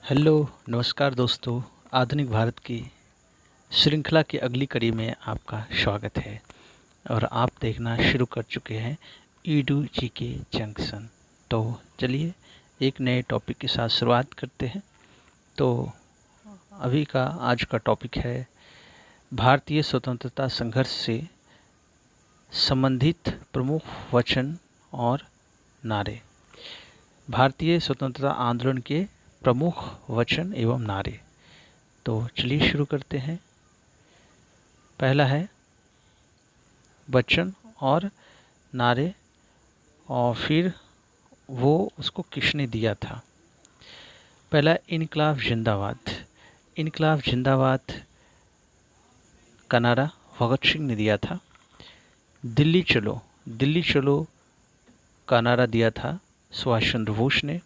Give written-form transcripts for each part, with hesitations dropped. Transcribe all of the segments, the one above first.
Hello, नमस्कार दोस्तों। आधुनिक भारत की श्रृंखला की अगली कड़ी में आपका स्वागत है और आप देखना शुरू कर चुके हैं ईडू जी के जंक्शन। तो चलिए एक नए टॉपिक के साथ शुरुआत करते हैं। तो अभी का आज का टॉपिक है भारतीय स्वतंत्रता संघर्ष से संबंधित प्रमुख वचन और नारे। भारतीय स्वतंत्रता आंदोलन के प्रमुख वचन एवं नारे। तो चलिए शुरू करते हैं। पहला है वचन और नारे और फिर वो उसको किसने दिया था। पहला इनकलाब जिंदाबाद। इनकलाब जिंदाबाद का नारा भगत सिंह ने दिया था। दिल्ली चलो का नारा दिया था सुभाष चंद्र बोस ने।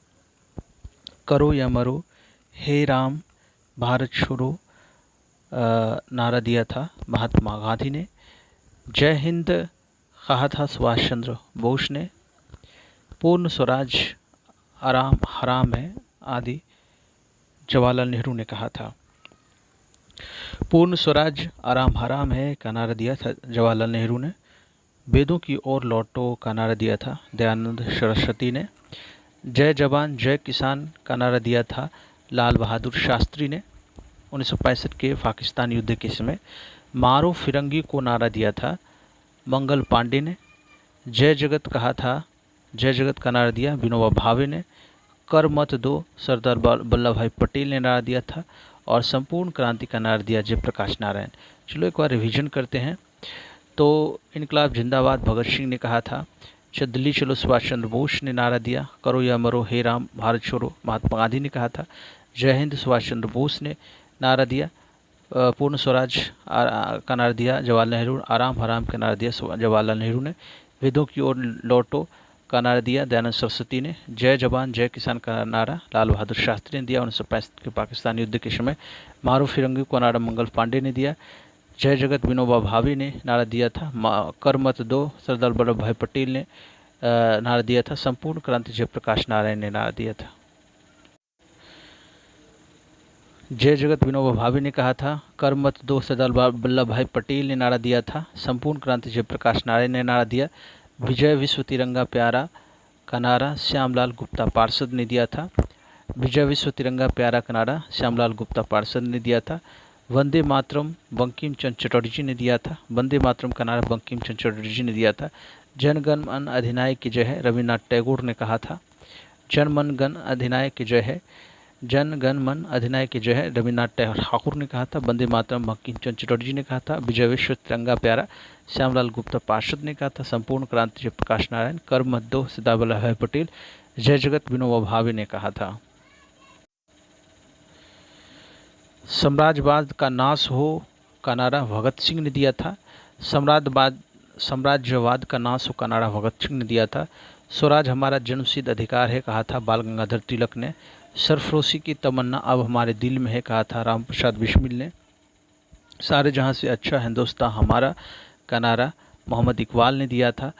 करो या मरो, हे राम, भारत छोड़ो नारा दिया था महात्मा गांधी ने। जय हिंद कहा था सुभाष चंद्र बोस ने। पूर्ण स्वराज आराम हराम है आदि जवाहरलाल नेहरू ने कहा था। पूर्ण स्वराज आराम हराम है का नारा दिया था जवाहरलाल नेहरू ने। वेदों की ओर लौटो का नारा दिया था दयानंद सरस्वती ने। जय जवान जय किसान का नारा दिया था लाल बहादुर शास्त्री ने 1965 के पाकिस्तान युद्ध के समय। मारो फिरंगी को नारा दिया था मंगल पांडे ने। जय जगत का नारा दिया विनोबा भावे ने। कर मत दो सरदार वल्लभ भाई पटेल ने नारा दिया था और संपूर्ण क्रांति का नारा दिया जयप्रकाश नारायण। चलो एक बार रिवीजन करते हैं। तो इनकलाब जिंदाबाद भगत सिंह ने कहा था। दिल्ली चलो सुभाष चंद्र बोस ने नारा दिया। करो या मरो, हे राम, भारत छोड़ो महात्मा गांधी ने कहा था। जय हिंद सुभाष चंद्र बोस ने नारा दिया। पूर्ण स्वराज का नारा दिया जवाहरलाल नेहरू। आराम हराम का नारा दिया जवाहरलाल नेहरू ने। वेदों की ओर लौटो का नारा दिया दयानंद सरस्वती ने। जय जवान जय किसान का नारा लाल बहादुर शास्त्री ने दिया 1965 के पाकिस्तान युद्ध के समय। मारो फिरंगी को नारा मंगल पांडे ने दिया। जय जगत विनोबा भावे ने नारा दिया था। कर मत दो सरदार वल्लभ भाई पटेल ने नारा दिया था। संपूर्ण क्रांति जयप्रकाश नारायण ने नारा दिया था। जय जगत विनोबा भावे ने कहा था। कर मत दो सरदार वल्लभ भाई पटेल ने नारा दिया था। संपूर्ण क्रांति जयप्रकाश नारायण ने नारा दिया। विजय विश्व तिरंगा प्यारा का नारा श्यामलाल गुप्ता पार्षद ने दिया था। विजय विश्व तिरंगा प्यारा का नारा श्यामलाल गुप्ता पार्षद ने दिया था। वंदे मातरम बंकिम चंद्र चटर्जी ने दिया था। वंदे मातरम का नारा बंकिम चंद्र चटर्जी ने दिया था। जन गण मन अधिनायक की जय है रविन्द्रनाथ टैगोर ने कहा था। जन मन गण अधिनायक की जय है, जन गण मन अधिनायक की जय है रविन्द्रनाथ ठाकुर ने कहा था। वंदे मातरम बंकिम चंद्र चटर्जी ने कहा था। विजय विश्व तिरंगा प्यारा श्यामलाल गुप्ता पार्षद ने कहा था। संपूर्ण क्रांति जयप्रकाश नारायण। कर मत दो सरदार वल्लभ भाई पटेल जय जगत विनोबा भावे ने कहा था। साम्राज्यवाद का नाश हो का नारा भगत सिंह ने दिया था। साम्राज्यवाद का नाश हो का नारा भगत सिंह ने दिया था। स्वराज हमारा जन्मसिद्ध अधिकार है कहा था बाल गंगाधर तिलक ने। सरफरोशी की तमन्ना अब हमारे दिल में है कहा था राम प्रसाद बिस्मिल ने। सारे जहां से अच्छा हिंदुस्तान हमारा का नारा मोहम्मद इकबाल ने दिया था।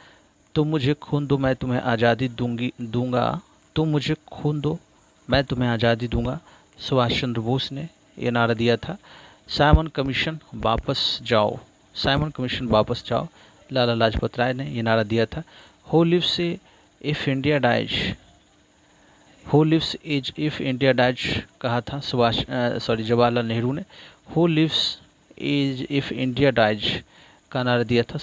तुम मुझे खून दो मैं तुम्हें आज़ादी दूंगा, तुम मुझे खून दो मैं तुम्हें आज़ादी दूंगा सुभाष चंद्र बोस ने ये नारा दिया था। साइमन कमीशन वापस जाओ, साइमन कमीशन वापस जाओ लाला लाजपत राय ने ये नारा दिया था। Who lives if India dies, who lives is if India dies कहा था जवाहरलाल नेहरू ने। Who lives is if India dies का नारा दिया था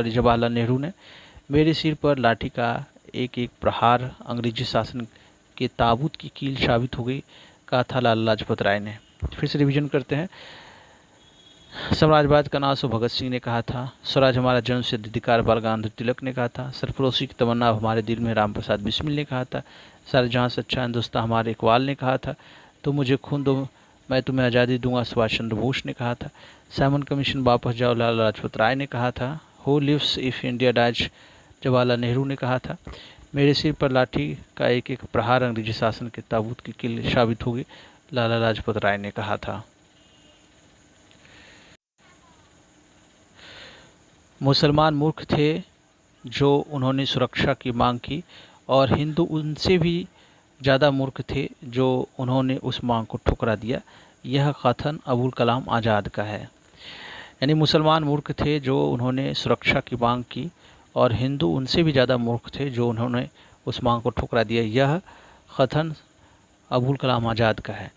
जवाहरलाल नेहरू ने। मेरे सिर पर लाठी का एक एक प्रहार अंग्रेजी शासन के ताबूत की कील साबित हो गई कहा था लाला लाजपत राय ने। फिर से रिवीजन करते हैं। साम्राज्यवाद का नाश हो भगत सिंह ने कहा था। स्वराज हमारा जन्मसिद्ध अधिकार बाल गंगाधर तिलक ने कहा था। सरफरोशी की तमन्ना हमारे दिल में राम प्रसाद बिस्मिल ने कहा था। सारे जहां से अच्छा हिंदुस्तान हमारे इकबाल ने कहा था। तो मुझे खून दो मैं तुम्हें आज़ादी दूंगा सुभाष चंद्र बोस ने कहा था। साइमन कमीशन वापस जाओ लाला लाजपत राय ने कहा था। Who lives if India dies Jawaharlal Nehru ने कहा था। मेरे सिर पर लाठी का एक एक प्रहार अंग्रेजी शासन के ताबूत की कील साबित होगी लाला लाजपत राय ने कहा था। मुसलमान मूर्ख थे जो उन्होंने सुरक्षा की मांग की और हिंदू उनसे भी ज़्यादा मूर्ख थे जो उन्होंने उस मांग को ठुकरा दिया। यह कथन अबुल कलाम आज़ाद का है। यानी मुसलमान मूर्ख थे जो उन्होंने सुरक्षा की मांग की और हिंदू उनसे भी ज़्यादा मूर्ख थे जो उन्होंने उस मांग को ठुकरा दिया। यह कथन अबुल कलाम आज़ाद का है।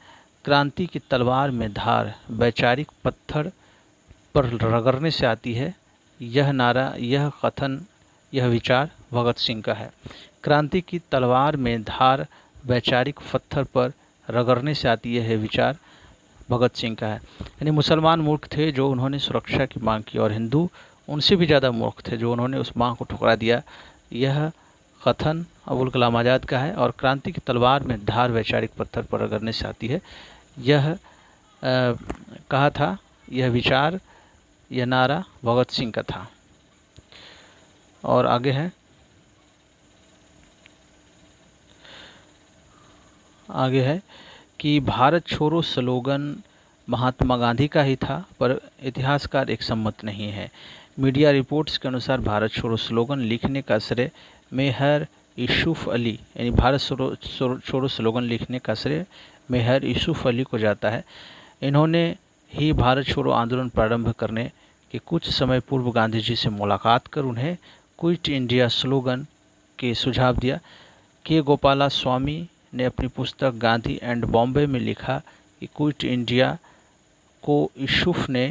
क्रांति की तलवार में धार वैचारिक पत्थर पर रगड़ने से आती है। यह नारा, यह कथन, यह विचार भगत सिंह का है। क्रांति की तलवार में धार वैचारिक पत्थर पर रगड़ने से आती है, यह विचार भगत सिंह का है। यानी मुसलमान मूर्ख थे जो उन्होंने सुरक्षा की मांग की और हिंदू उनसे भी ज़्यादा मूर्ख थे जो उन्होंने उस मांग को ठुकरा दिया। यह कथन अबुल कलाम आज़ाद का है। और क्रांति की तलवार में धार वैचारिक पत्थर पर रगड़ने से आती है, यह कहा था, यह विचार, यह नारा भगत सिंह का था। और आगे है कि भारत छोड़ो स्लोगन महात्मा गांधी का ही था, पर इतिहासकार एक सम्मत नहीं है। मीडिया रिपोर्ट्स के अनुसार भारत छोड़ो स्लोगन लिखने का श्रेय मेहर यूसुफ अली, यानी भारत छोड़ो स्लोगन लिखने का श्रेय मेहर यूसुफ अली को जाता है। इन्होंने ही भारत छोड़ो आंदोलन प्रारंभ करने के कुछ समय पूर्व गांधी जी से मुलाकात कर उन्हें क्विट इंडिया स्लोगन के सुझाव दिया। के गोपाला स्वामी ने अपनी पुस्तक गांधी एंड बॉम्बे में लिखा कि क्विट इंडिया को यूसुफ ने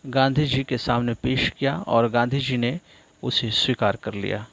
गांधी जी के सामने पेश किया और गांधी जी ने उसे स्वीकार कर लिया।